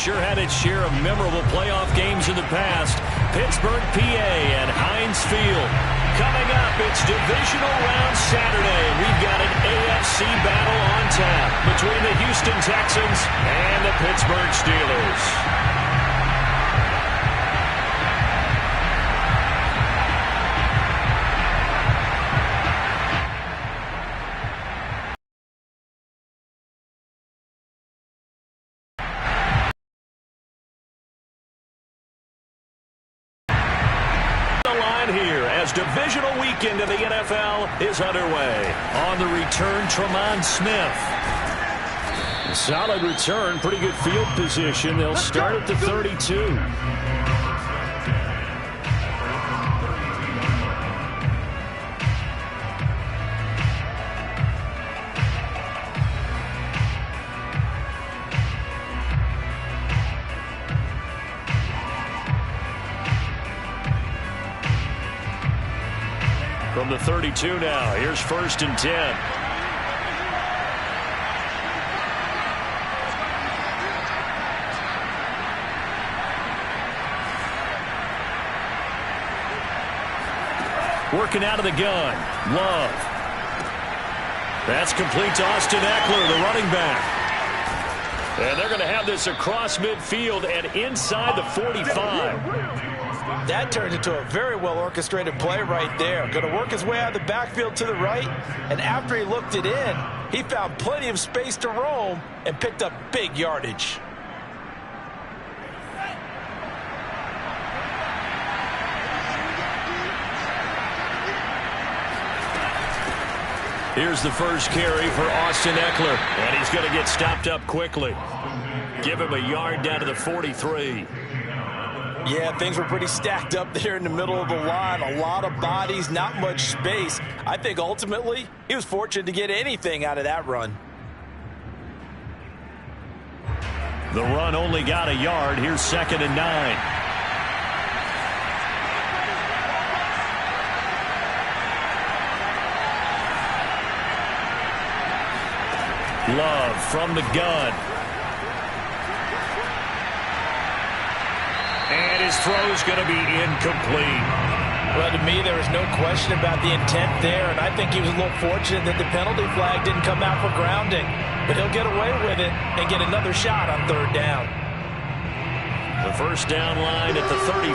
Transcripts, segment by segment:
sure had its share of memorable playoff games in the past. Pittsburgh, PA, and Heinz Field. Coming up, it's divisional round Saturday. We've got an AFC battle on tap between the Houston Texans and the Pittsburgh Steelers. Here as divisional weekend in the NFL is underway. On the return, Tremont Smith. Solid return, pretty good field position. They'll start at the 32. From the 32 now, here's 1st and 10. Working out of the gun, Love. That's complete to Austin Eckler, the running back. And they're going to have this across midfield and inside the 45. That turned into a very well-orchestrated play right there. Going to work his way out of the backfield to the right, and after he looked it in, he found plenty of space to roam and picked up big yardage. Here's the first carry for Austin Eckler, and he's going to get stopped up quickly. Give him a yard down to the 43. Yeah, things were pretty stacked up there in the middle of the line. A lot of bodies, not much space. I think ultimately he was fortunate to get anything out of that run. The run only got a yard. Here's 2nd and 9. Love from the gun. And his throw's going to be incomplete. Well, to me, there was no question about the intent there, and I think he was a little fortunate that the penalty flag didn't come out for grounding. But he'll get away with it and get another shot on 3rd down. The first down line at the 34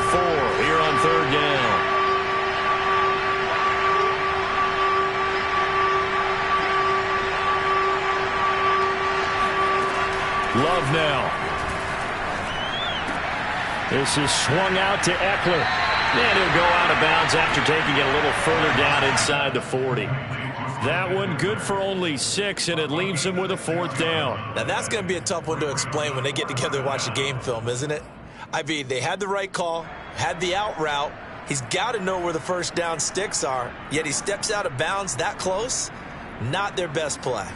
here on 3rd down. Love now. This is swung out to Eckler. And he'll go out of bounds after taking it a little further down inside the 40. That one good for only 6, and it leaves him with a 4th down. Now, that's going to be a tough one to explain when they get together and watch the game film, isn't it? I mean, they had the right call, had the out route. He's got to know where the first down sticks are, yet he steps out of bounds that close. Not their best play.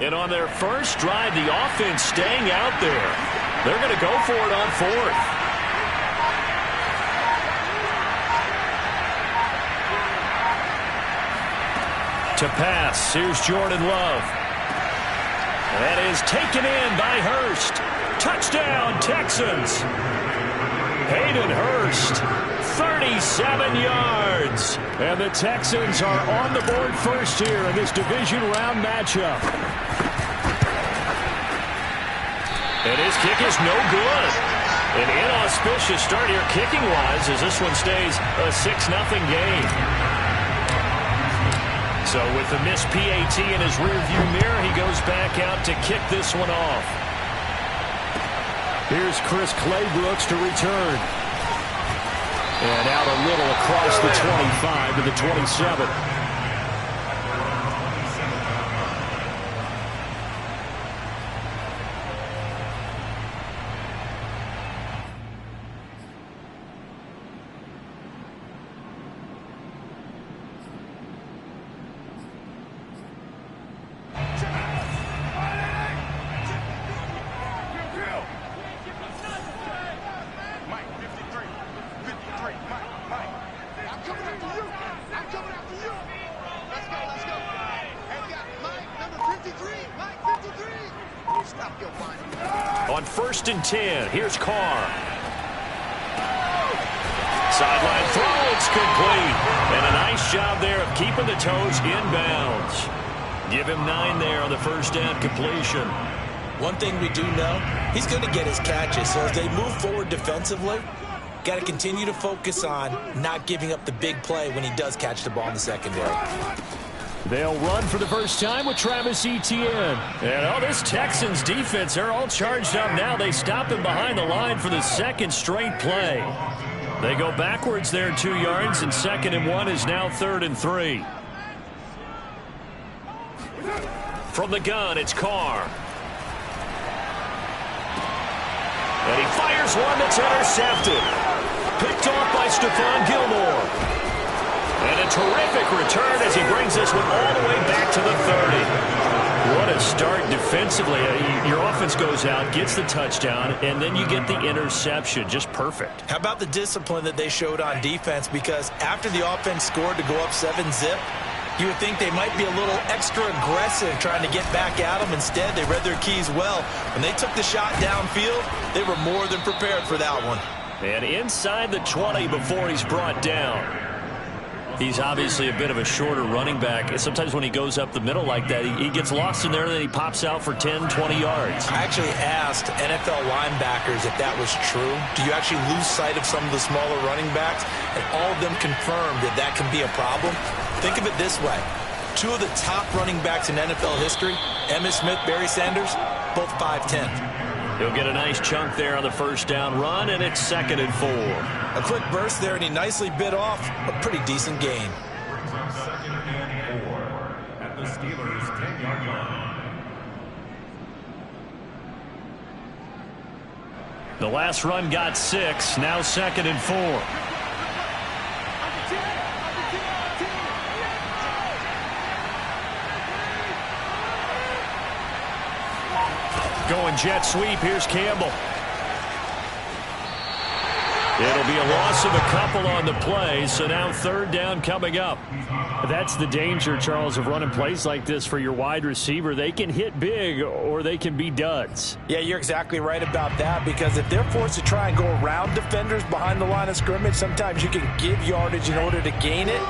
And on their first drive, the offense staying out there. They're going to go for it on 4th. To pass, here's Jordan Love. That is taken in by Hurst. Touchdown, Texans. Hayden Hurst, 37 yards. And the Texans are on the board first here in this division round matchup. And his kick is no good. An inauspicious start here kicking-wise as this one stays a 6-0 game. So with the missed PAT in his rearview mirror, he goes back out to kick this one off. Here's Chris Claybrooks to return. And out a little across the 25 to the 27. Mike, 53, 53, Mike. I'm coming after you. I'm coming after you. On 1st and 10, here's Carr. Sideline throw, it's complete. And a nice job there of keeping the toes inbounds. Give him 9 there on the first down completion. One thing we do know, he's going to get his catches. So as they move forward defensively, got to continue to focus on not giving up the big play when he does catch the ball in the secondary. They'll run for the first time with Travis Etienne. And this Texans defense, they're all charged up now. They stop him behind the line for the second straight play. They go backwards there 2 yards, and 2nd and 1 is now 3rd and 3. From the gun, it's Carr. And he fires one that's intercepted. Picked off by Stephon Gilmore. And a terrific return as he brings this one all the way back to the 30. What a start defensively. Your offense goes out, gets the touchdown, and then you get the interception. Just perfect. How about the discipline that they showed on defense? Because after the offense scored to go up 7-zip, you would think they might be a little extra aggressive trying to get back at them. Instead, they read their keys well. When they took the shot downfield, they were more than prepared for that one. And inside the 20 before he's brought down. He's obviously a bit of a shorter running back. Sometimes when he goes up the middle like that, he gets lost in there, and then he pops out for 10, 20 yards. I actually asked NFL linebackers if that was true. Do you actually lose sight of some of the smaller running backs? And all of them confirmed that that can be a problem. Think of it this way. 2 of the top running backs in NFL history, Emmitt Smith, Barry Sanders, both 5'10". He'll get a nice chunk there on the first down run, and it's 2nd and 4. A quick burst there, and he nicely bit off a pretty decent gain. 2nd and 4 at the Steelers' 10-yard line. The last run got 6, now 2nd and 4. Going jet sweep. Here's Campbell. It'll be a loss of a couple on the play, so now 3rd down coming up. That's the danger, Charles, of running plays like this for your wide receiver. They can hit big or they can be duds. Yeah, you're exactly right about that, because if they're forced to try and go around defenders behind the line of scrimmage, sometimes you can give yardage in order to gain it.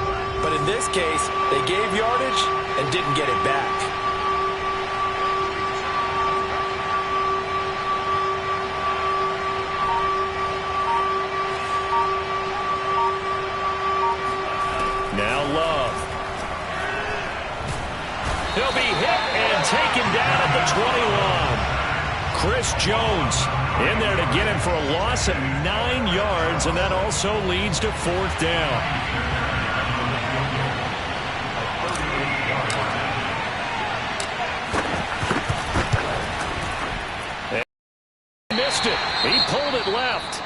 But in this case, they gave yardage and didn't get it back. Now Love. He'll be hit and taken down at the 21. Chris Jones in there to get him for a loss of 9 yards, and that also leads to 4th down. And missed it. He pulled it left.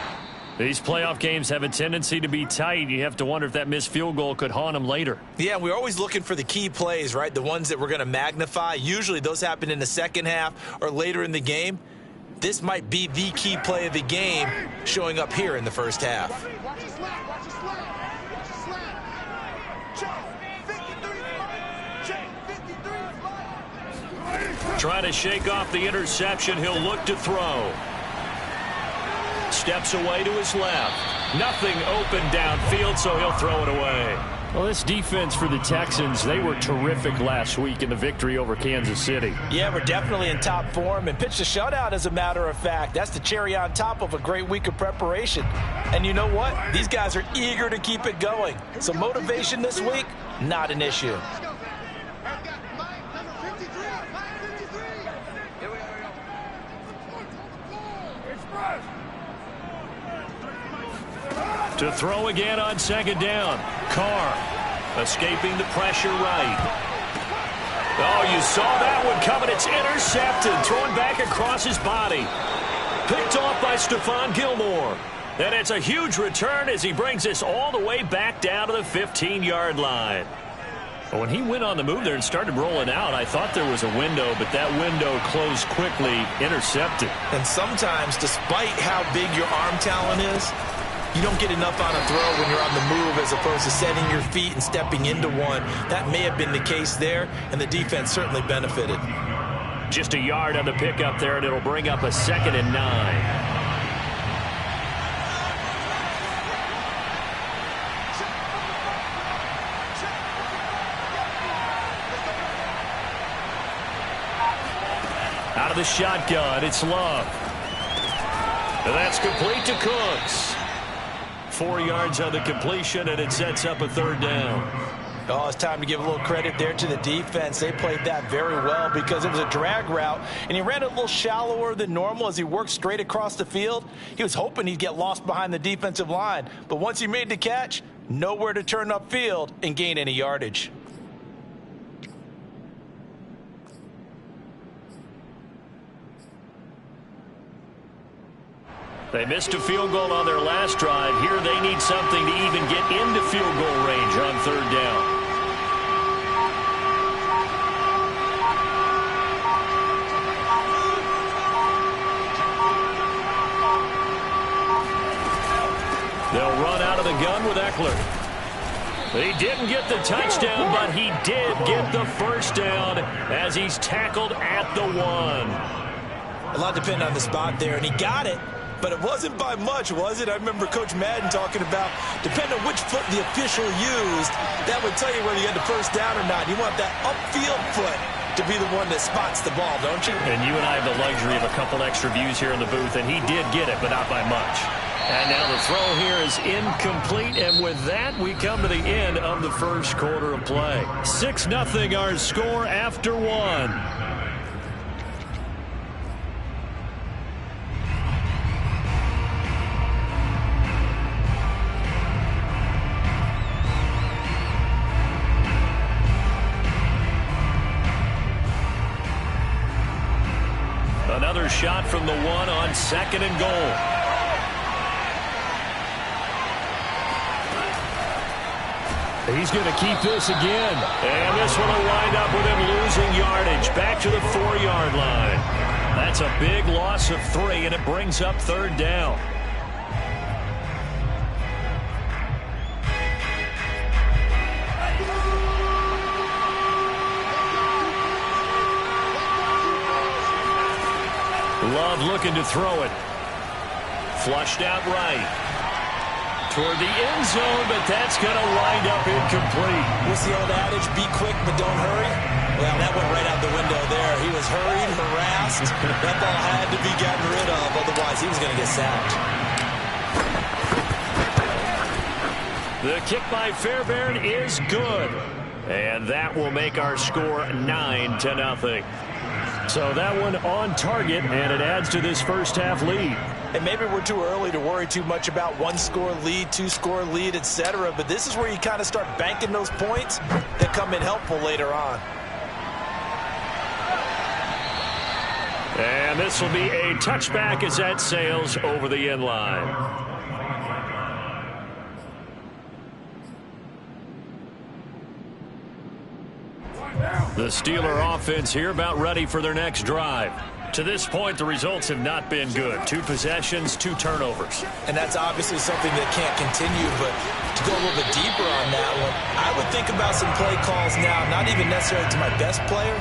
These playoff games have a tendency to be tight. You have to wonder if that missed field goal could haunt him later. Yeah, we're always looking for the key plays, right? The ones that we're going to magnify. Usually those happen in the second half or later in the game. This might be the key play of the game showing up here in the first half. Trying to shake off the interception. He'll look to throw. Steps away to his left. Nothing open downfield, so he'll throw it away. Well, this defense for the Texans, they were terrific last week in the victory over Kansas City. Yeah, we're definitely in top form and pitched a shutout, as a matter of fact. That's the cherry on top of a great week of preparation. And you know what? These guys are eager to keep it going. So motivation this week, not an issue. To throw again on 2nd down. Carr escaping the pressure right. Oh, you saw that one coming. It's intercepted. Thrown back across his body. Picked off by Stephon Gilmore. And it's a huge return as he brings this all the way back down to the 15-yard line. But when he went on the move there and started rolling out, I thought there was a window, but that window closed quickly, intercepted. And sometimes, despite how big your arm talent is, you don't get enough on a throw when you're on the move as opposed to setting your feet and stepping into one. That may have been the case there, and the defense certainly benefited. Just a yard on the pickup there, and it'll bring up a 2nd and 9. Out of the shotgun, it's Love. And that's complete to Cooks. 4 yards on the completion, and it sets up a 3rd down. Oh, it's time to give a little credit there to the defense. They played that very well because it was a drag route, and he ran a little shallower than normal as he worked straight across the field. He was hoping he'd get lost behind the defensive line, but once he made the catch, nowhere to turn upfield and gain any yardage. They missed a field goal on their last drive. Here they need something to even get into field goal range on 3rd down. They'll run out of the gun with Eckler. He didn't get the touchdown, but he did get the 1st down as he's tackled at the 1. A lot depended on the spot there, and he got it. But it wasn't by much, was it? I remember Coach Madden talking about, depending on which foot the official used, that would tell you whether you had the 1st down or not. You want that upfield foot to be the one that spots the ball, don't you? And you and I have the luxury of a couple extra views here in the booth, and he did get it, but not by much. And now the throw here is incomplete, and with that, we come to the end of the 1st quarter of play. 6-0 our score after 1. Another shot from the 1 on 2nd and goal. He's going to keep this again. And this one will wind up with him losing yardage back to the 4-yard line. That's a big loss of 3, and it brings up 3rd down. Love looking to throw it. Flushed out right. Toward the end zone, but that's going to wind up incomplete. What's the old adage? Be quick, but don't hurry. Well, that went right out the window there. He was hurried, harassed. That ball had to be gotten rid of. Otherwise, he was going to get sacked. The kick by Fairbairn is good. And that will make our score 9-0. So that one on target, and it adds to this 1st half lead. And maybe we're too early to worry too much about 1-score lead, 2-score lead, etc. But this is where you kind of start banking those points that come in helpful later on. And this will be a touchback as that sails over the end line. The Steeler offense here about ready for their next drive. To this point, the results have not been good. 2 possessions, 2 turnovers. And that's obviously something that can't continue, but to go a little bit deeper on that one, I would think about some play calls now, not even necessarily to my best player,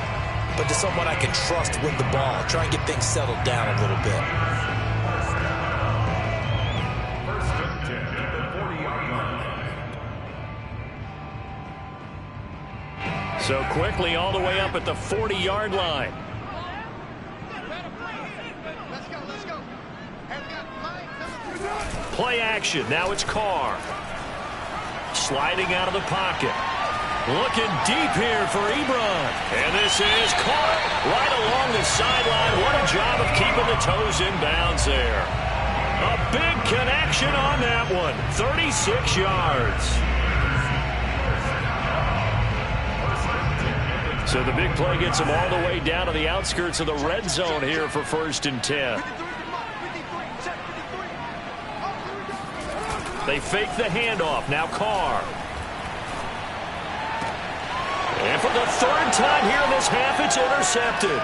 but to someone I can trust with the ball. Try and get things settled down a little bit. 1st and 10 at the 40-yard line. So quickly all the way up at the 40-yard line. Play action. Now it's Carr. Sliding out of the pocket. Looking deep here for Ebron. And this is caught right along the sideline. What a job of keeping the toes in bounds there. A big connection on that one. 36 yards. So the big play gets him all the way down to the outskirts of the red zone here for 1st and 10. They fake the handoff. Now Carr. And for the 3rd time here in this half, it's intercepted.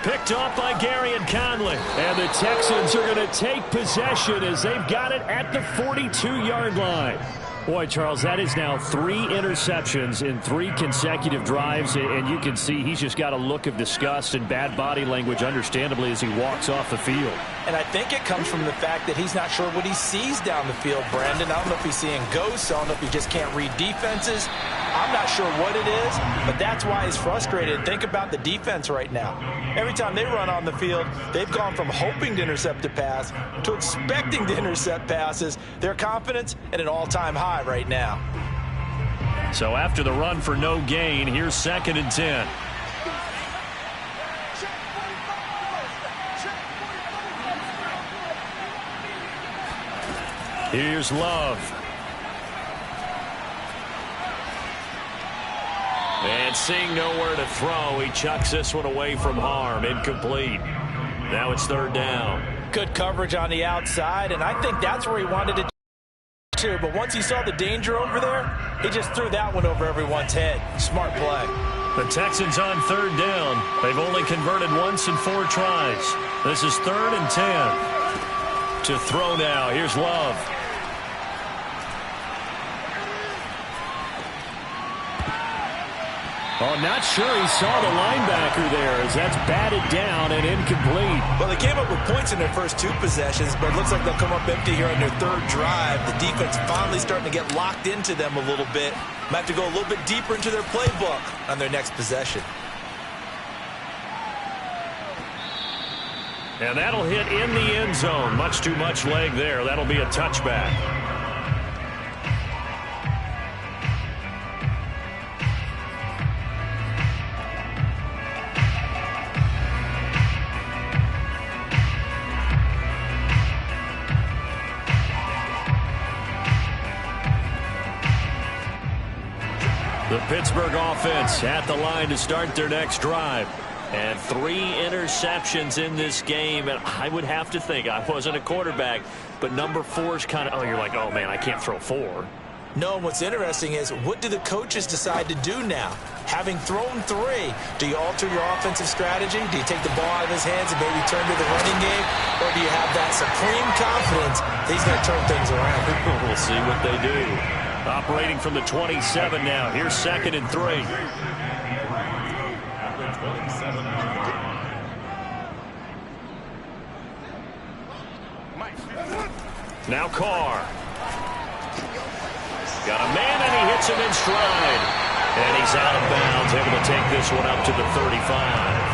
Picked off by Gary and Conley. And the Texans are going to take possession as they've got it at the 42-yard line. Boy, Charles, that is now 3 interceptions in 3 consecutive drives, and you can see he's just got a look of disgust and bad body language, understandably, as he walks off the field. And I think it comes from the fact that he's not sure what he sees down the field, Brandon. I don't know if he's seeing ghosts. I don't know if he just can't read defenses. I'm not sure what it is, but that's why he's frustrated. Think about the defense right now. Every time they run on the field, they've gone from hoping to intercept a pass to expecting to intercept passes. Their confidence at an all-time high right now. So after the run for no gain, here's 2nd and 10. Here's Love. And seeing nowhere to throw, he chucks this one away from harm. Incomplete. Now it's 3rd down. Good coverage on the outside, and I think that's where he wanted to do. But once he saw the danger over there, he just threw that one over everyone's head. Smart play. The Texans on 3rd down. They've only converted once in 4 tries. This is 3rd and 10. To throw now. Here's Love. Oh, not sure he saw the linebacker there as that's batted down and incomplete. Well, they came up with points in their first 2 possessions, but it looks like they'll come up empty here on their 3rd drive. The defense finally starting to get locked into them a little bit. Might have to go a little bit deeper into their playbook on their next possession. And that'll hit in the end zone. Much too much leg there. That'll be a touchback. The Pittsburgh offense at the line to start their next drive. And 3 interceptions in this game. And I would have to think, I wasn't a quarterback, but number 4 is kind of, oh, you're like, oh, man, I can't throw 4. No, what's interesting is, what do the coaches decide to do now? Having thrown 3, do you alter your offensive strategy? Do you take the ball out of his hands and maybe turn to the running game? Or do you have that supreme confidence that he's going to turn things around? We'll see what they do. Operating from the 27 now. Here's 2nd and 3. Now Carr. Got a man, and he hits him in stride. And he's out of bounds, able to take this one up to the 35.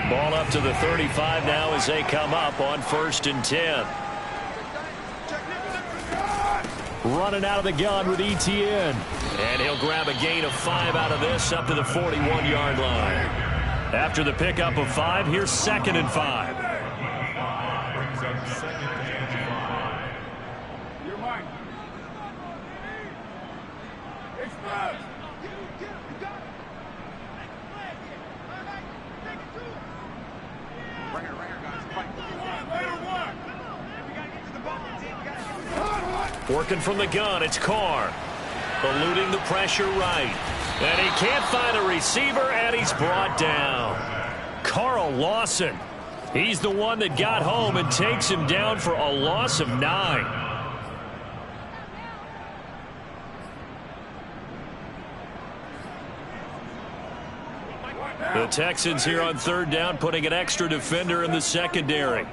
Ball up to the 35 now as they come up on 1st and 10. Running out of the gun with ETN. And he'll grab a gain of 5 out of this up to the 41-yard line. After the pickup of 5, here's 2nd and 5. Working from the gun, it's Carr. Eluding the pressure right. And he can't find a receiver, and he's brought down. Carl Lawson. He's the one that got home and takes him down for a loss of 9. The Texans here on 3rd down, putting an extra defender in the secondary.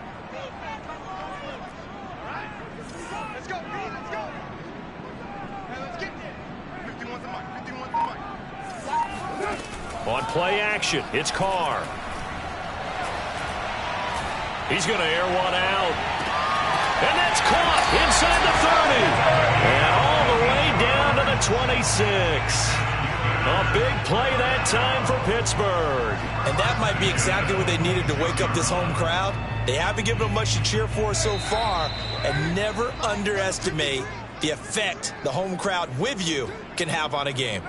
On play action, it's Carr. He's going to air one out. And that's caught inside the 30. And all the way down to the 26. A big play that time for Pittsburgh. And that might be exactly what they needed to wake up this home crowd. They haven't given them much to cheer for so far. And never underestimate the effect the home crowd with you can have on a game.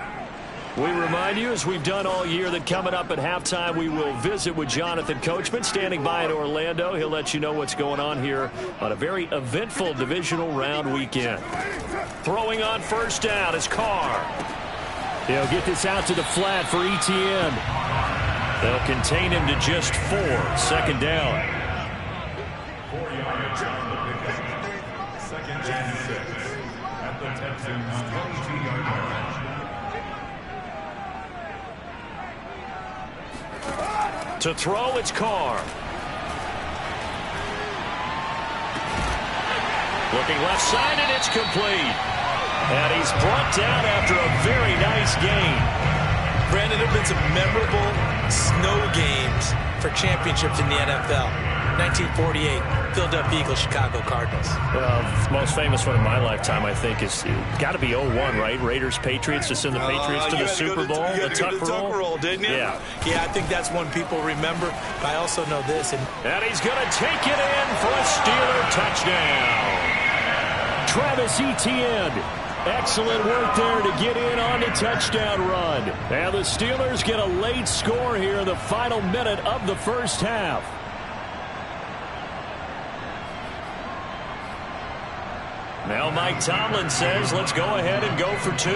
We remind you, as we've done all year, that coming up at halftime, we will visit with Jonathan Coachman, standing by in Orlando. He'll let you know what's going on here on a very eventful divisional round weekend. Throwing on first down is Carr. He'll get this out to the flat for Etienne. They'll contain him to just 4. Second down. 4 yards on the pickup. Second and 6 at the Texans' 22-yard line. To throw, it's Carr. Looking left side, and it's complete. And he's brought down after a very nice game. Brandon, there have been some memorable snow games for championships in the NFL. 1948, Philadelphia Eagles, Chicago Cardinals. Well, the most famous one in my lifetime, I think, is got to be 01, right? Raiders, Patriots, to send the Patriots to the Super Bowl. The Tuck roll, didn't you? Yeah. Yeah, I think that's one people remember. But I also know this. And he's going to take it in for a Steeler touchdown. Travis Etienne. Excellent work there to get in on the touchdown run. And the Steelers get a late score here in the final minute of the first half. Now Mike Tomlin says, let's go ahead and go for 2.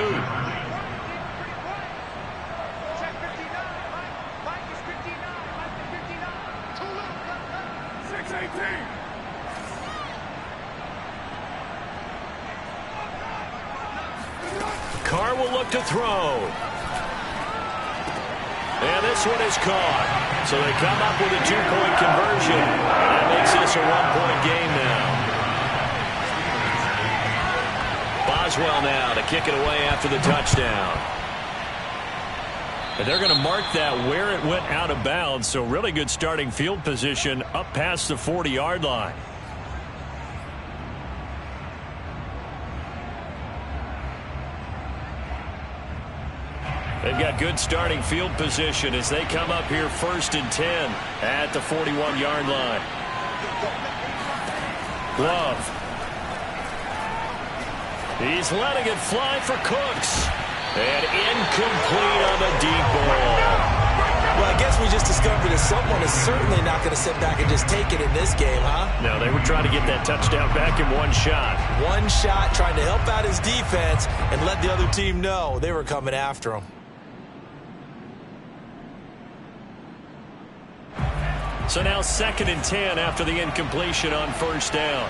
Carr will look to throw. And this one is caught. So they come up with a 2-point conversion. That makes this a 1-point game now. Boswell now to kick it away after the touchdown. And they're going to mark that where it went out of bounds. So really good starting field position up past the 40-yard line. They've got good starting field position as they come up here 1st and 10 at the 41-yard line. Love. He's letting it fly for Cooks. And incomplete on the deep ball. Well, I guess we just discovered that someone is certainly not going to sit back and just take it in this game, huh? No, they were trying to get that touchdown back in one shot. One shot, trying to help out his defense and let the other team know they were coming after him. So now 2nd and 10 after the incompletion on first down.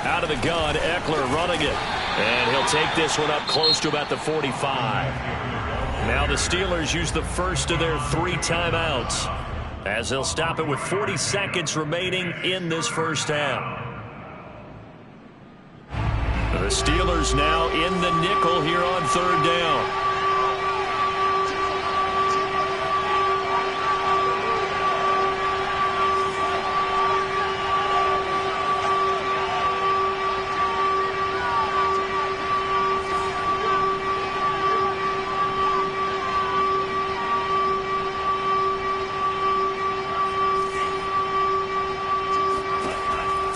Out of the gun, Eckler running it. And he'll take this one up close to about the 45. Now the Steelers use the first of their 3 timeouts as they'll stop it with 40 seconds remaining in this first half. The Steelers now in the nickel here on 3rd down.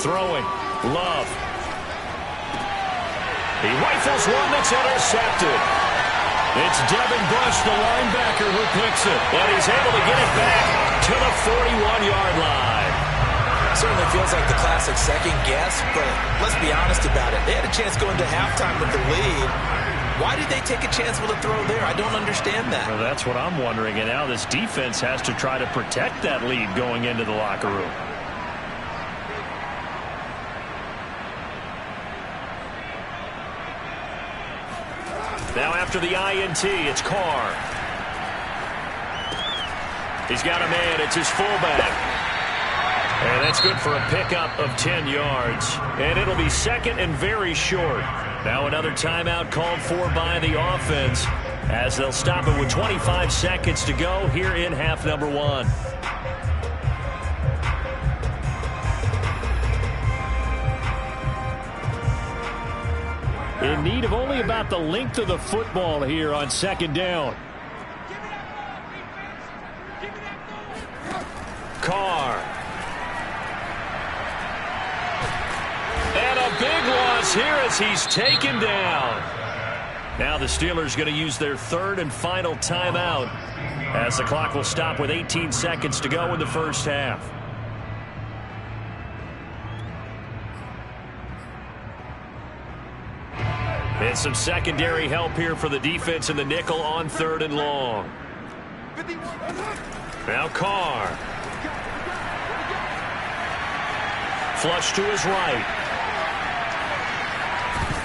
Throwing. Love. He rifles one that's intercepted. It's Devin Bush, the linebacker, who picks it. And he's able to get it back to the 41-yard line. Certainly feels like the classic second guess, but let's be honest about it. They had a chance going to halftime with the lead. Why did they take a chance with a throw there? I don't understand that. Well, that's what I'm wondering. And now this defense has to try to protect that lead going into the locker room. Now after the INT, it's Carr. He's got a man. It's his fullback. And that's good for a pickup of 10 yards. And it'll be 2nd and very short. Now another timeout called for by the offense as they'll stop it with 25 seconds to go here in half number 1. In need of only about the length of the football here on 2nd down. Carr. And a big loss here as he's taken down. Now the Steelers going to use their third and final timeout as the clock will stop with 18 seconds to go in the first half. And some secondary help here for the defense in the nickel on third and long. Now Carr. Flush to his right.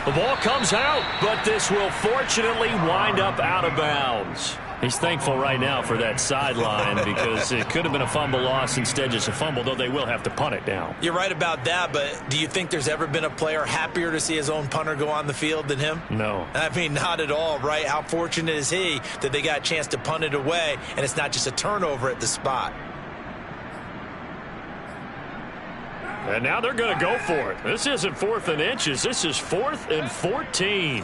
The ball comes out, but this will fortunately wind up out of bounds. He's thankful right now for that sideline because it could have been a fumble loss, instead just a fumble, though they will have to punt it now. You're right about that, but do you think there's ever been a player happier to see his own punter go on the field than him? No. I mean, not at all, right? How fortunate is he that they got a chance to punt it away, and it's not just a turnover at the spot. And now they're going to go for it. This isn't 4th and inches. This is 4th and 14.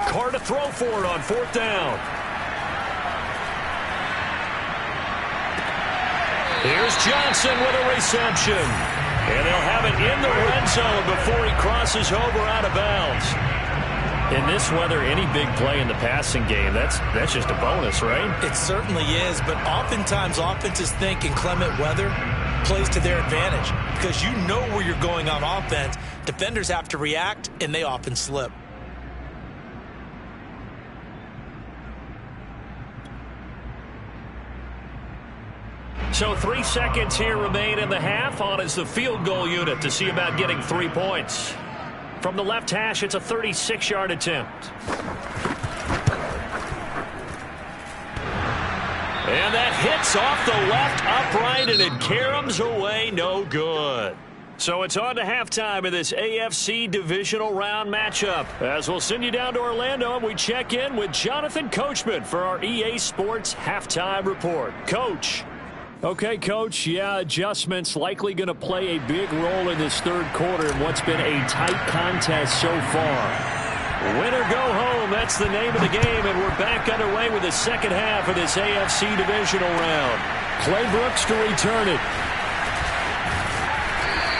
Carr to throw for it on 4th down. Here's Johnson with a reception. And they'll have it in the red zone before he crosses over out of bounds. In this weather, any big play in the passing game, that's just a bonus, right? It certainly is, but oftentimes offenses think in clement weather plays to their advantage because you know where you're going on offense. Defenders have to react, and they often slip. So 3 seconds here remain in the half. On is the field goal unit to see about getting 3 points. From the left hash, it's a 36-yard attempt. And that hits off the left upright, and it caroms away, no good. So it's on to halftime of this AFC divisional round matchup. As we'll send you down to Orlando, and we check in with Jonathan Coachman for our EA Sports Halftime Report. Coach. Okay, Coach, yeah, adjustments likely going to play a big role in this third quarter in what's been a tight contest so far. Win or go home, that's the name of the game, and we're back underway with the second half of this AFC divisional round. Clay Brooks to return it.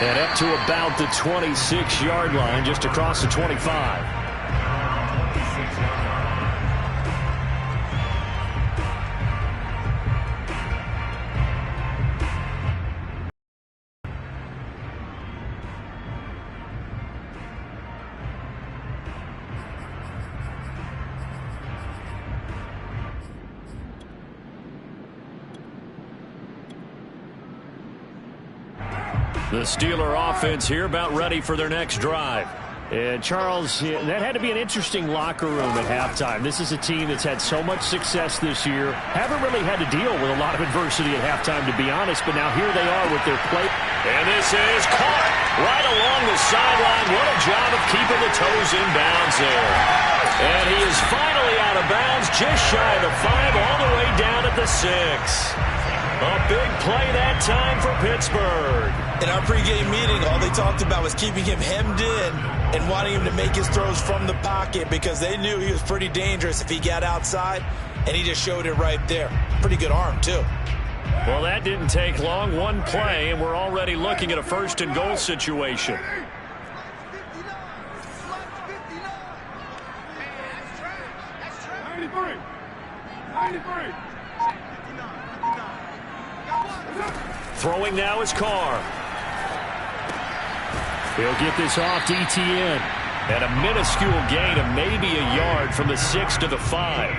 And up to about the 26-yard line, just across the 25. The Steeler offense here about ready for their next drive. And Charles, that had to be an interesting locker room at halftime. This is a team that's had so much success this year. Haven't really had to deal with a lot of adversity at halftime, to be honest, but now here they are with their play. And this is caught right along the sideline. What a job of keeping the toes in bounds there. And he is finally out of bounds, just shy of the 5, all the way down at the 6. A big play that time for Pittsburgh. In our pregame meeting, all they talked about was keeping him hemmed in and wanting him to make his throws from the pocket because they knew he was pretty dangerous if he got outside, and he just showed it right there. Pretty good arm, too. Well, that didn't take long. One play, and we're already looking at a first and goal situation. Throwing now is Carr. He'll get this off to ETN. And a minuscule gain of maybe a yard from the 6 to the 5.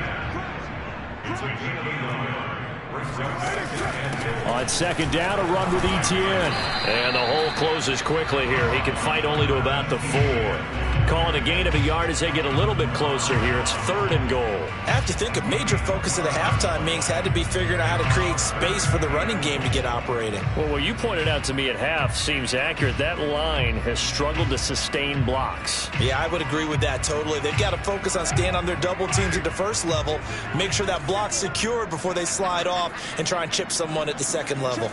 On second down, a run with ETN. And the hole closes quickly here. He can fight only to about the 4. Calling a gain of a yard as they get a little bit closer here. It's 3rd and goal. I have to think a major focus of the halftime meetings had to be figuring out how to create space for the running game to get operating. Well, what you pointed out to me at half seems accurate. That line has struggled to sustain blocks. Yeah, I would agree with that totally. They've got to focus on staying on their double teams at the first level, make sure that block's secured before they slide off and try and chip someone at the second level.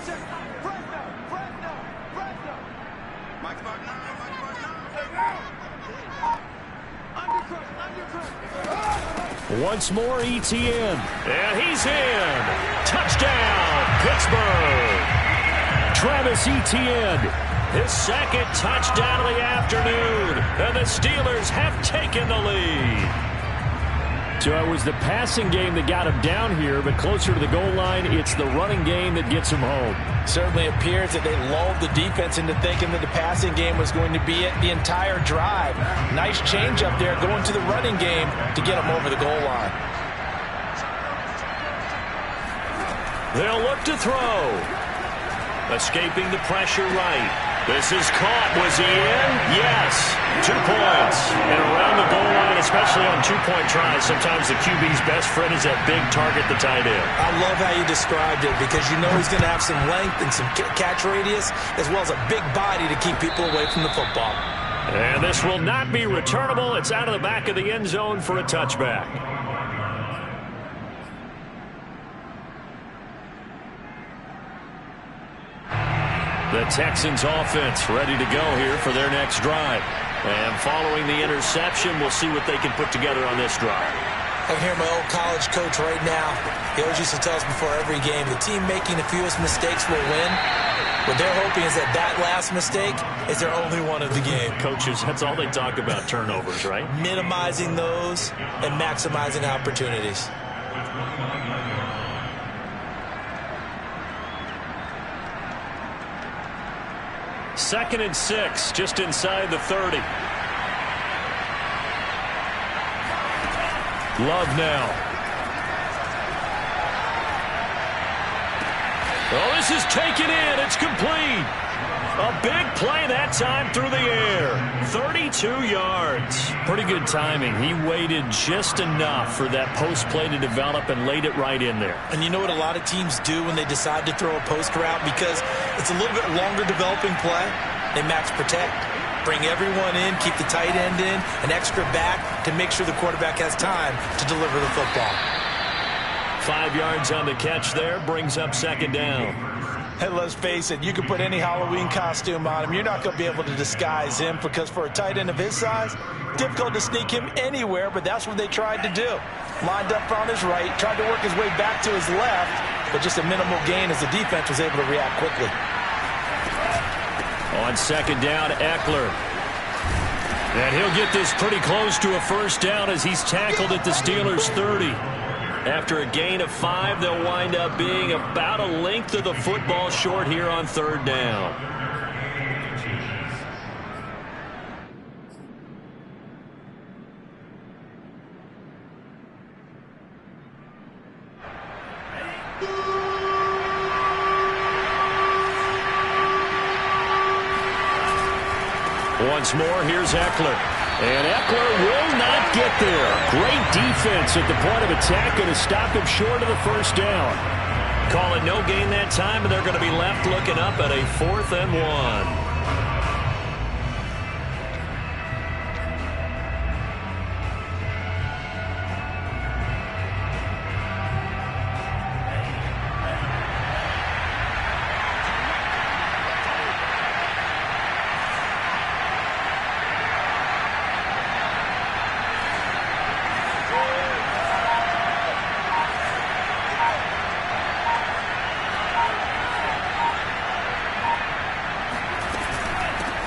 Once more, ETN. And he's in. Touchdown, Pittsburgh. Travis Etienne, his second touchdown of the afternoon. And the Steelers have taken the lead. So it was the passing game that got him down here, but closer to the goal line, it's the running game that gets him home. Certainly appears that they lulled the defense into thinking that the passing game was going to be it the entire drive. Nice change up there going to the running game to get him over the goal line. They'll look to throw. Escaping the pressure right. This is caught. Was he in? Yes. 2 points. And around the goal line, especially on two-point tries, sometimes the QB's best friend is that big target, the tight end. I love how you described it because you know he's going to have some length and some catch radius as well as a big body to keep people away from the football. And this will not be returnable. It's out of the back of the end zone for a touchback. The Texans offense ready to go here for their next drive. And following the interception, we'll see what they can put together on this drive. I can hear my old college coach right now. He always used to tell us before every game, the team making the fewest mistakes will win. What they're hoping is that that last mistake is their only one of the game. Coaches, that's all they talk about, turnovers, right? Minimizing those and maximizing opportunities. Second and 6, just inside the 30. Love now. Oh, this is taken in. It's complete. A big play that time through the air. 32 yards. Pretty good timing. He waited just enough for that post play to develop and laid it right in there. And you know what a lot of teams do when they decide to throw a post route? Because it's a little bit longer developing play. They max protect, bring everyone in, keep the tight end in, an extra back to make sure the quarterback has time to deliver the football. 5 yards on the catch there, brings up second down. Hey, let's face it, you can put any Halloween costume on him. You're not going to be able to disguise him because for a tight end of his size, difficult to sneak him anywhere, but that's what they tried to do. Lined up on his right, tried to work his way back to his left, but just a minimal gain as the defense was able to react quickly. On second down, Eckler. And he'll get this pretty close to a first down as he's tackled at the Steelers' 30. After a gain of 5, they'll wind up being about a length of the football short here on third down. Once more, here's Eckler. And Eckler will not get there. Great defense at the point of attack, going to stop him short of the first down. Call it no gain that time, and they're going to be left looking up at a 4th and 1.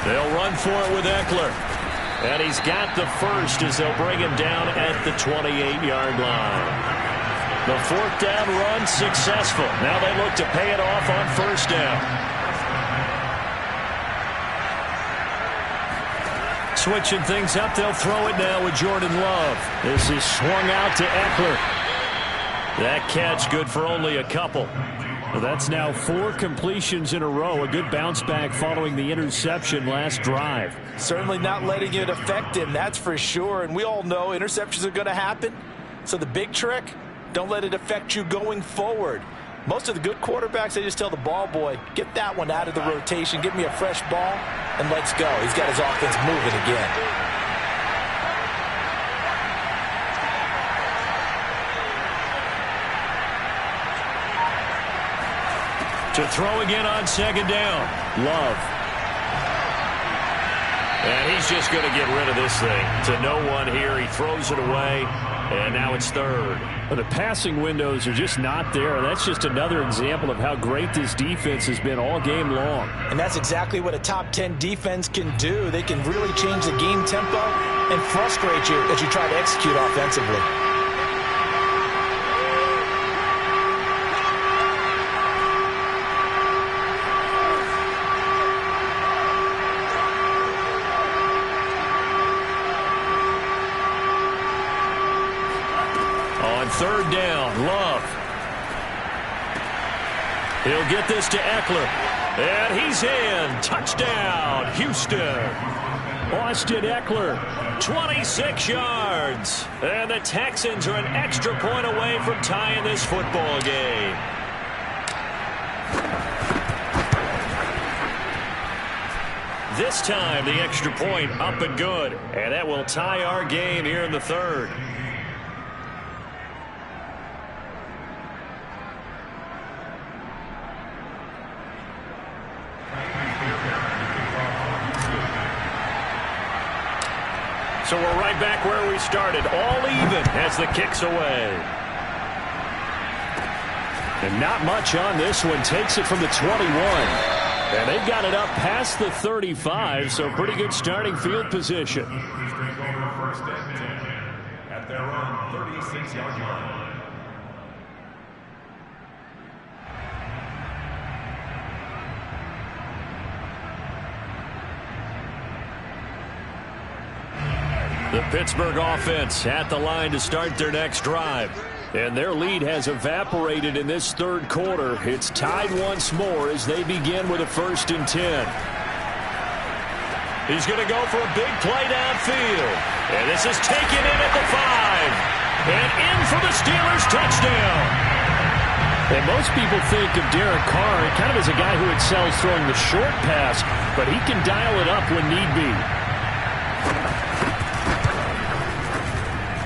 They'll run for it with Eckler. And he's got the first as they'll bring him down at the 28-yard line. The 4th down run successful. Now they look to pay it off on first down. Switching things up, they'll throw it now with Jordan Love. This is swung out to Eckler. That catch good for only a couple. Well, that's now 4 completions in a row. A good bounce back following the interception last drive. Certainly not letting it affect him, that's for sure. And we all know interceptions are going to happen. So the big trick, don't let it affect you going forward. Most of the good quarterbacks, they just tell the ball boy, get that one out of the rotation, give me a fresh ball, and let's go. He's got his offense moving again. To throw again on second down. Love. And he's just going to get rid of this thing. To no one here. He throws it away, and now it's third. Well, the passing windows are just not there. That's just another example of how great this defense has been all game long. And that's exactly what a top 10 defense can do. They can really change the game tempo and frustrate you as you try to execute offensively. Third down, Love. He'll get this to Eckler. And he's in. Touchdown, Houston. Austin Eckler, 26 yards. And the Texans are an extra point away from tying this football game. This time, the extra point up and good. And that will tie our game here in the third. So we're right back where we started, all even as the kick's away. And not much on this one. Takes it from the 21. And they've got it up past the 35, so pretty good starting field position. First and 10 at their own 36-yard line. The Pittsburgh offense at the line to start their next drive. And their lead has evaporated in this third quarter. It's tied once more as they begin with a 1st and 10. He's going to go for a big play downfield. And this is taken in at the 5. And in for the Steelers touchdown. And most people think of Derek Carr kind of as a guy who excels throwing the short pass, but he can dial it up when need be.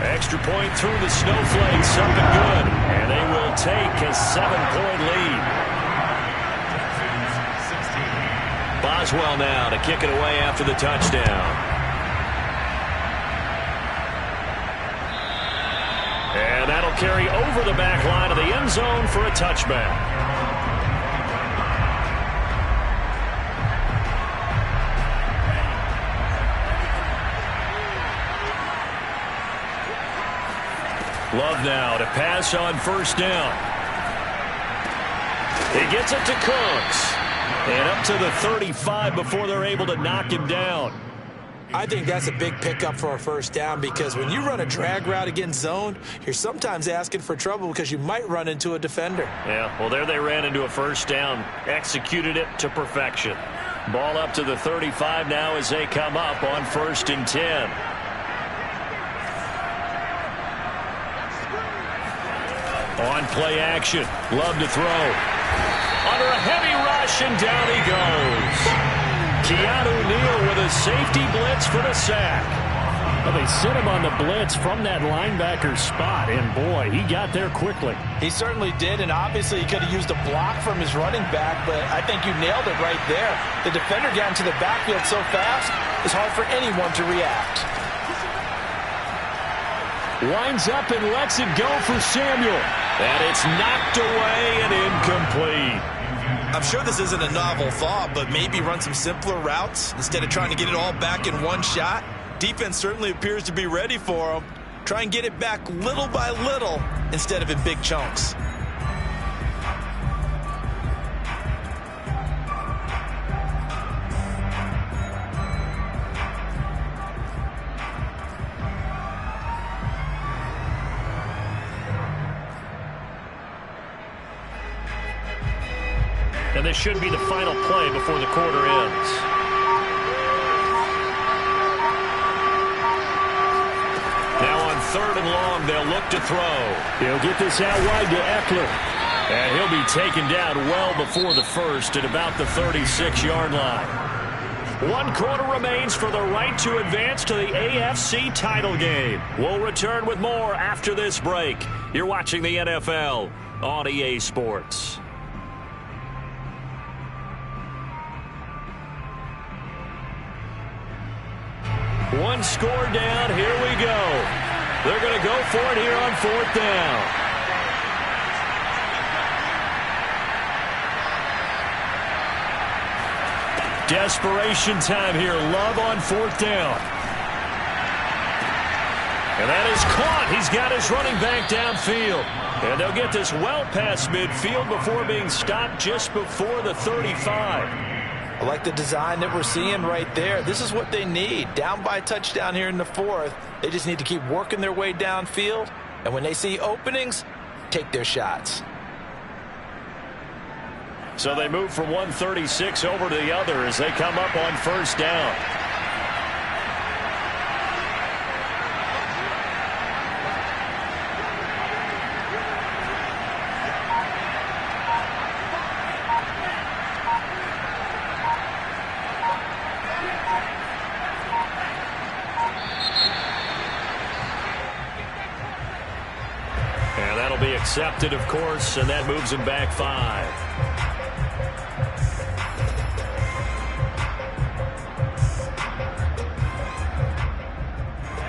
Extra point through the snowflakes, up and good. And they will take a 7-point lead. Boswell now to kick it away after the touchdown. And that'll carry over the back line of the end zone for a touchback. Love now to pass on 1st down. He gets it to Cooks. And up to the 35 before they're able to knock him down. I think that's a big pickup for a 1st down because when you run a drag route against zone, you're sometimes asking for trouble because you might run into a defender. Yeah, well, there they ran into a 1st down. Executed it to perfection. Ball up to the 35 now as they come up on 1st and 10. On play action. Love to throw. Under a heavy rush, and down he goes. Keanu Neal with a safety blitz for the sack. Well, they sent him on the blitz from that linebacker spot, and boy, he got there quickly. He certainly did, and obviously he could have used a block from his running back, but I think you nailed it right there. The defender got into the backfield so fast, it's hard for anyone to react. Winds up and lets it go for Samuel. And it's knocked away and incomplete. I'm sure this isn't a novel thought, but maybe run some simpler routes instead of trying to get it all back in one shot. Defense certainly appears to be ready for him. Try and get it back little by little instead of in big chunks. And this should be the final play before the quarter ends. Now on 3rd and long, they'll look to throw. He'll get this out wide to Eckler. And he'll be taken down well before the 1st at about the 36-yard line. 1 quarter remains for the right to advance to the AFC title game. We'll return with more after this break. You're watching the NFL on EA Sports. One score down. Here we go. They're going to go for it here on 4th down. Desperation time here. Love on 4th down. And that is caught. He's got his running back downfield. And they'll get this well past midfield before being stopped just before the 35. I like the design that we're seeing right there. This is what they need. Down by a touchdown here in the 4th. They just need to keep working their way downfield. And when they see openings, take their shots. So they move from 136 over to the other as they come up on 1st down. And that'll be accepted, of course, and that moves him back 5.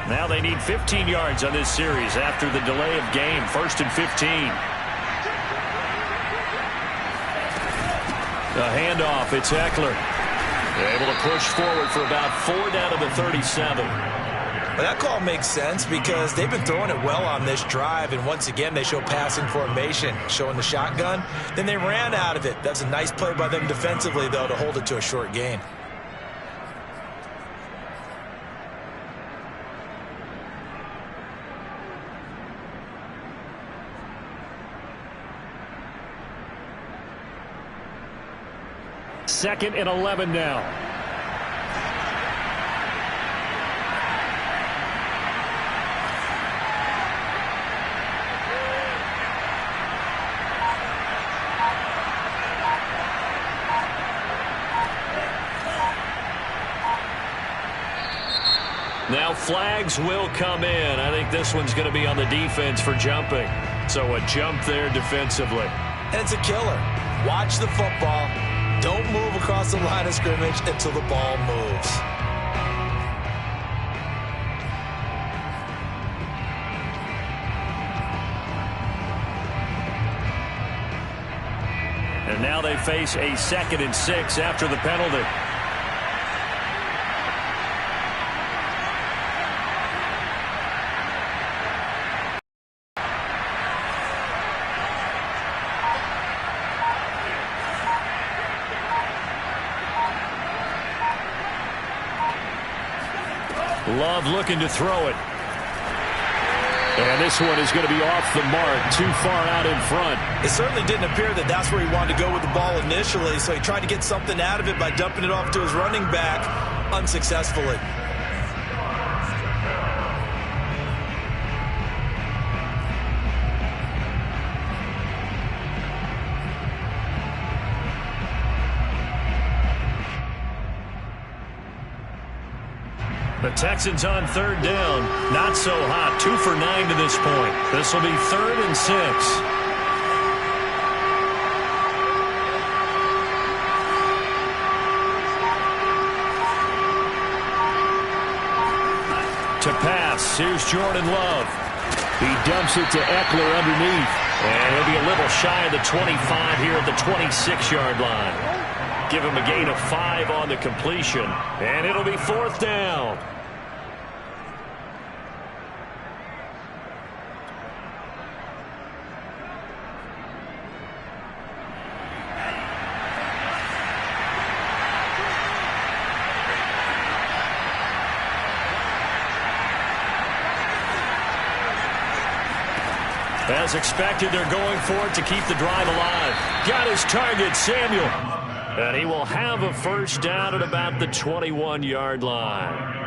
Now they need 15 yards on this series after the delay of game. 1st and 15. The handoff, it's Eckler. They're able to push forward for about 4 down to the 37. Well, that call makes sense because they've been throwing it well on this drive, and once again they show passing formation, showing the shotgun. Then they ran out of it. That's a nice play by them defensively, though, to hold it to a short gain. Second and 11 now. Now flags will come in. I think this one's going to be on the defense for jumping. So a jump there defensively. And it's a killer. Watch the football. Don't move across the line of scrimmage until the ball moves. And now they face a 2nd and 6 after the penalty. Love looking to throw it. And this one is going to be off the mark, too far out in front. It certainly didn't appear that that's where he wanted to go with the ball initially, so he tried to get something out of it by dumping it off to his running back unsuccessfully. The Texans on 3rd down. Not so hot. 2 for 9 to this point. This will be 3rd and 6. To pass. Here's Jordan Love. He dumps it to Eckler underneath. And he'll be a little shy of the 25 here at the 26-yard line. Give him a gain of 5 on the completion. And it'll be 4th down. As expected, they're going for it to keep the drive alive. Got his target, Samuel. And he will have a 1st down at about the 21-yard line.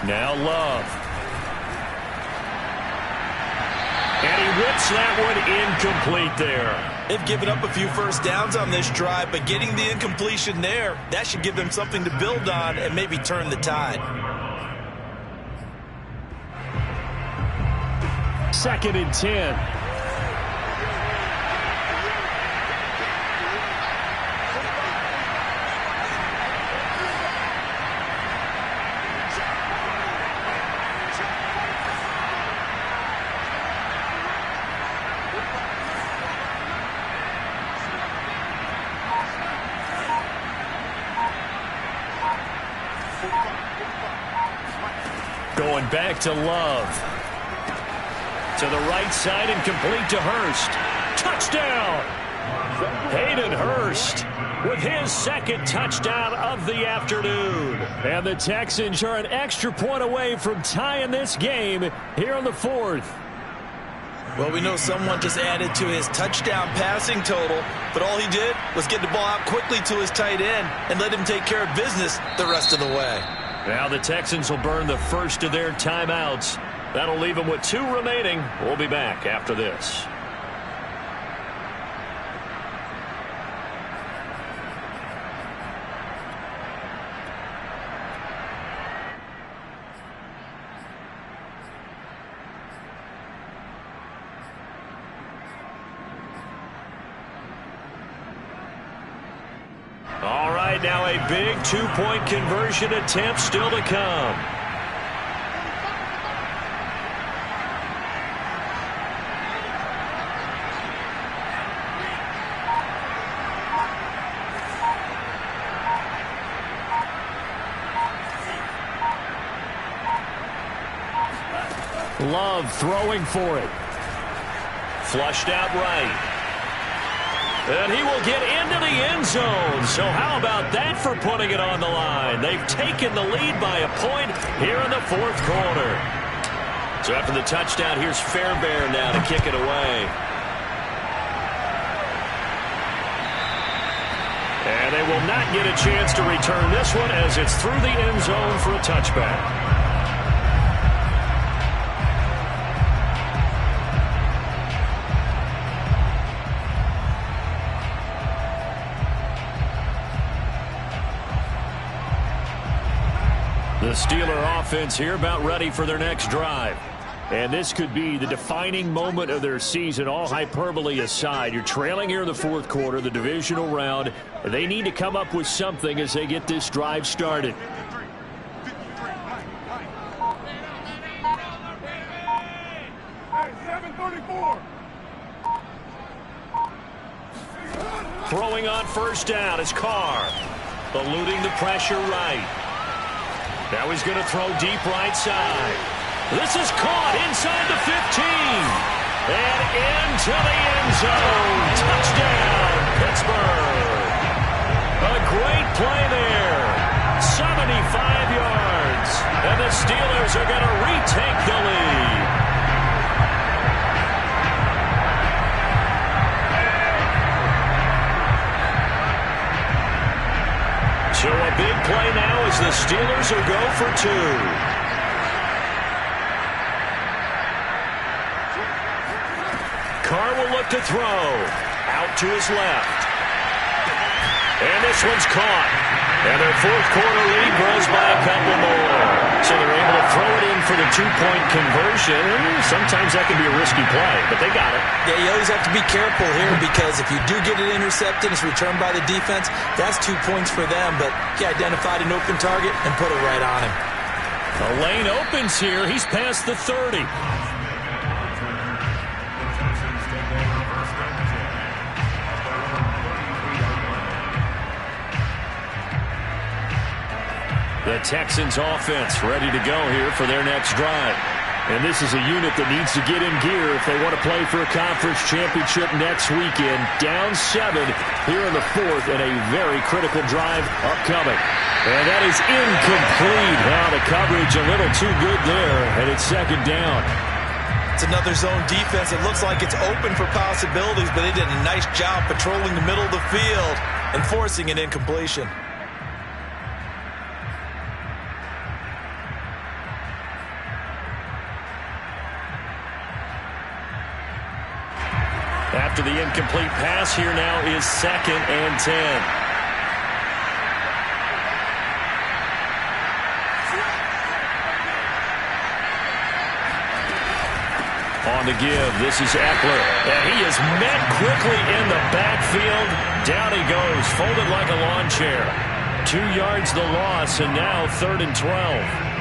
Now Love. And he whips that one incomplete there. They've given up a few first downs on this drive, but getting the incompletion there, that should give them something to build on and maybe turn the tide. 2nd and 10. Going back to Love. To the right side and complete to Hurst. Touchdown! Hayden Hurst with his 2nd touchdown of the afternoon. And the Texans are an extra point away from tying this game here on the 4th. Well, we know someone just added to his touchdown passing total, but all he did was get the ball out quickly to his tight end and let him take care of business the rest of the way. Now the Texans will burn the first of their timeouts. That'll leave them with 2 remaining. We'll be back after this. All right, now a big 2-point conversion attempt still to come. Love throwing for it. Flushed out right. And he will get into the end zone. So how about that for putting it on the line? They've taken the lead by a point here in the 4th quarter. So after the touchdown, here's Fairbairn now to kick it away. And they will not get a chance to return this one as it's through the end zone for a touchback. The Steeler offense here about ready for their next drive. And this could be the defining moment of their season, all hyperbole aside. You're trailing here in the 4th quarter, the divisional round. They need to come up with something as they get this drive started. Throwing on first down is Carr. Eluding the pressure right. Now he's going to throw deep right side. This is caught inside the 15. And into the end zone. Touchdown, Pittsburgh. A great play there. 75 yards. And the Steelers are going to retake the lead. So a big play now as the Steelers will go for 2. Carr will look to throw. Out to his left. And this one's caught. And their 4th quarter lead grows by a couple more. So they're able to throw it in for the 2-point conversion. Sometimes that can be a risky play, but they got it. Yeah, you always have to be careful here because if you do get it intercepted, it's returned by the defense, that's 2 points for them. But he identified an open target and put it right on him. The lane opens here. He's past the 30. The Texans offense ready to go here for their next drive. And this is a unit that needs to get in gear if they want to play for a conference championship next weekend. Down 7 here in the 4th and a very critical drive upcoming. And that is incomplete. Now the coverage a little too good there, and it's 2nd down. It's another zone defense. It looks like it's open for possibilities, but they did a nice job patrolling the middle of the field and forcing an incompletion. after the incomplete pass. Here now is 2nd and 10. On the give, this is Eckler. And he is met quickly in the backfield. Down he goes, folded like a lawn chair. 2 yards the loss, and now 3rd and 12.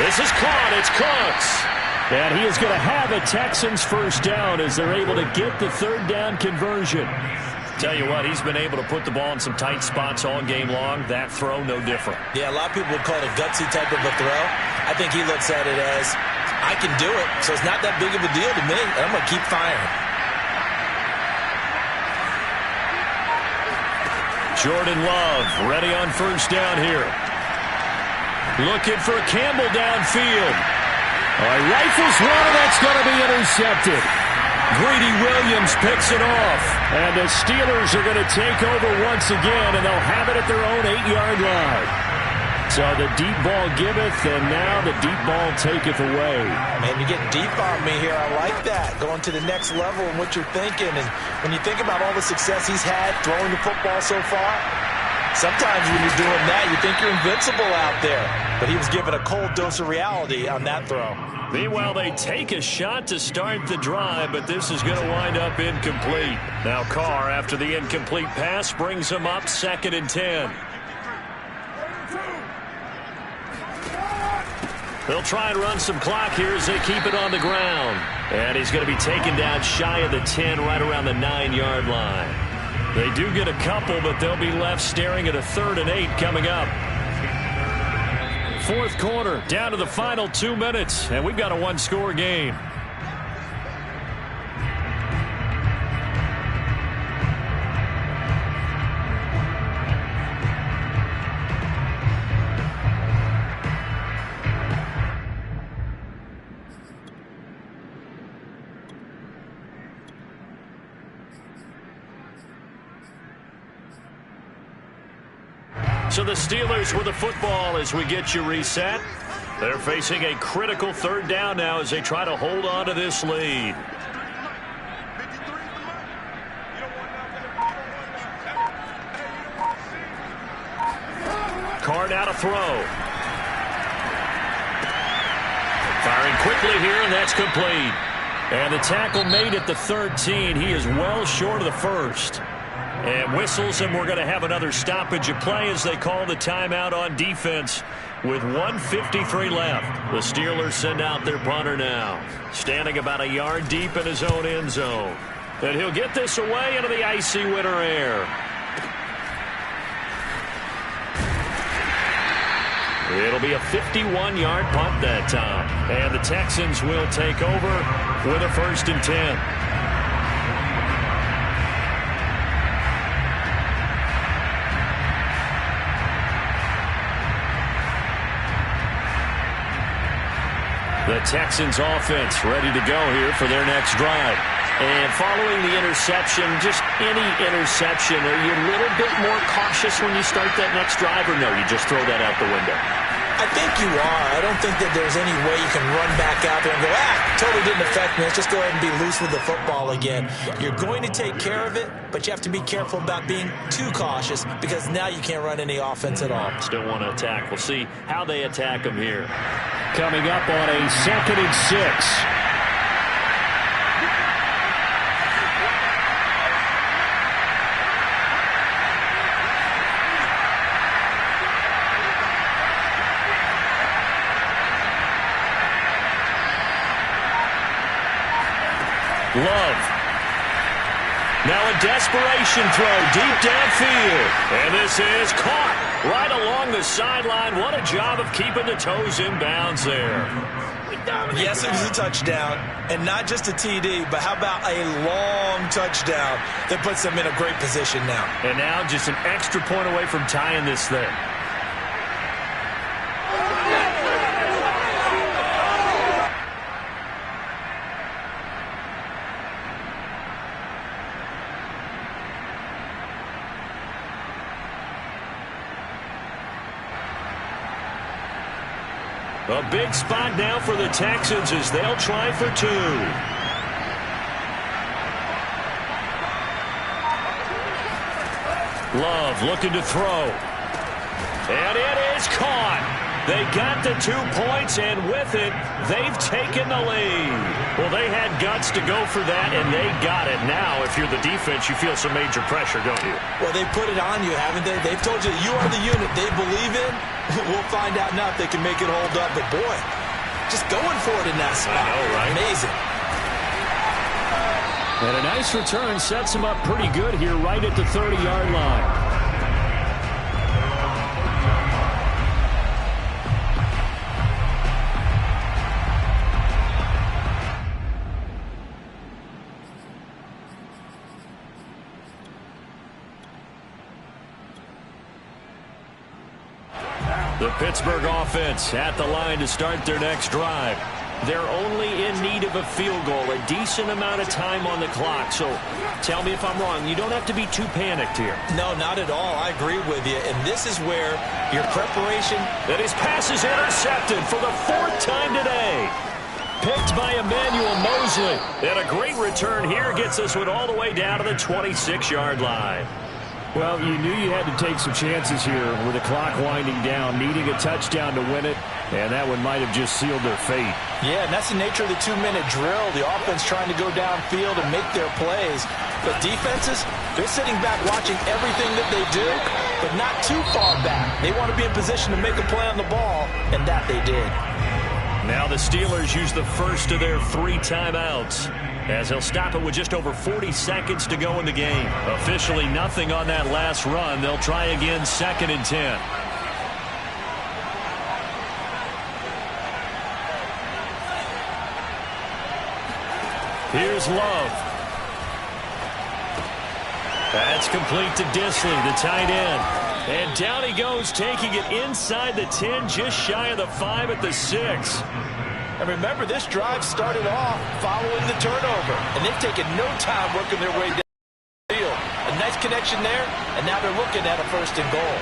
This is caught. It's Cooks. And he is going to have a Texans first down as they're able to get the 3rd down conversion. Tell you what, he's been able to put the ball in some tight spots all game long. That throw, no different. Yeah, a lot of people would call it a gutsy type of a throw. I think he looks at it as, I can do it, so it's not that big of a deal to me, and I'm going to keep firing. Jordan Love ready on first down here. Looking for Campbell downfield. Rifles one, and that's going to be intercepted. Greedy Williams picks it off. And the Steelers are going to take over once again, and they'll have it at their own 8-yard line. So the deep ball giveth, and now the deep ball taketh away. Man, you're getting deep on me here. I like that. Going to the next level and what you're thinking. And when you think about all the success he's had throwing the football so far, sometimes when you're doing that, you think you're invincible out there. But he was given a cold dose of reality on that throw. Meanwhile, they take a shot to start the drive, but this is going to wind up incomplete. Now Carr, after the incomplete pass, brings him up 2nd and 10. They'll try and run some clock here as they keep it on the ground. And he's going to be taken down shy of the 10, right around the 9-yard line. They do get a couple, but they'll be left staring at a 3rd and 8 coming up. 4th quarter, down to the final 2 minutes, and we've got a 1-score game. So the Steelers with the football as we get you reset. They're facing a critical 3rd down now as they try to hold on to this lead. Carr now to throw. Firing quickly here, and that's complete. And the tackle made at the 13. He is well short of the first. And whistles, and we're going to have another stoppage of play as they call the timeout on defense with 1:53 left. The Steelers send out their punter now, standing about a yard deep in his own end zone. And he'll get this away into the icy winter air. It'll be a 51-yard punt that time. And the Texans will take over with a 1st and 10. The Texans offense ready to go here for their next drive. And following the interception, just any interception, are you a little bit more cautious when you start that next drive, or no, you just throw that out the window? I think you are. I don't think that there's any way you can run back out there and go, totally didn't affect me. Let's just go ahead and be loose with the football again. You're going to take care of it, but you have to be careful about being too cautious because now you can't run any offense at all. Still want to attack. We'll see how they attack them here. Coming up on a 2nd and 6. Love. Now a desperation throw deep downfield. And this is caught right along the sideline. What a job of keeping the toes in bounds there. Yes, it was a touchdown, and not just a TD, but how about a long touchdown that puts them in a great position now. And now just an extra point away from tying this thing. A big spot now for the Texans as they'll try for two. Love looking to throw. And it is caught. They got the 2 points, and with it, they've taken the lead. Well, they had guts to go for that, and they got it. Now, if you're the defense, you feel some major pressure, don't you? Well, they put it on you, haven't they? They've told you you are the unit they believe in. We'll find out now if they can make it hold up. But, boy, just going for it in that spot. I know, right? Amazing. And a nice return sets him up pretty good here right at the 30-yard line. The Pittsburgh offense at the line to start their next drive. They're only in need of a field goal, a decent amount of time on the clock. So tell me if I'm wrong. You don't have to be too panicked here. No, not at all. I agree with you. And this is where your preparation. And his pass is intercepted for the 4th time today. Picked by Emmanuel Mosley. And a great return here gets this one all the way down to the 26-yard line. Well, you knew you had to take some chances here with the clock winding down, needing a touchdown to win it, and that one might have just sealed their fate. Yeah, and that's the nature of the 2-minute drill. The offense trying to go downfield and make their plays. But defenses, they're sitting back watching everything that they do, but not too far back. They want to be in position to make a play on the ball, and that they did. Now the Steelers use the first of their 3 timeouts, as they'll stop it with just over 40 seconds to go in the game. Officially nothing on that last run. They'll try again 2nd and 10. Here's Love. That's complete to Disley, the tight end. And down he goes, taking it inside the 10, just shy of the 5 at the 6. And remember, this drive started off following the turnover, and they've taken no time working their way down the field. A nice connection there, and now they're looking at a 1st and goal.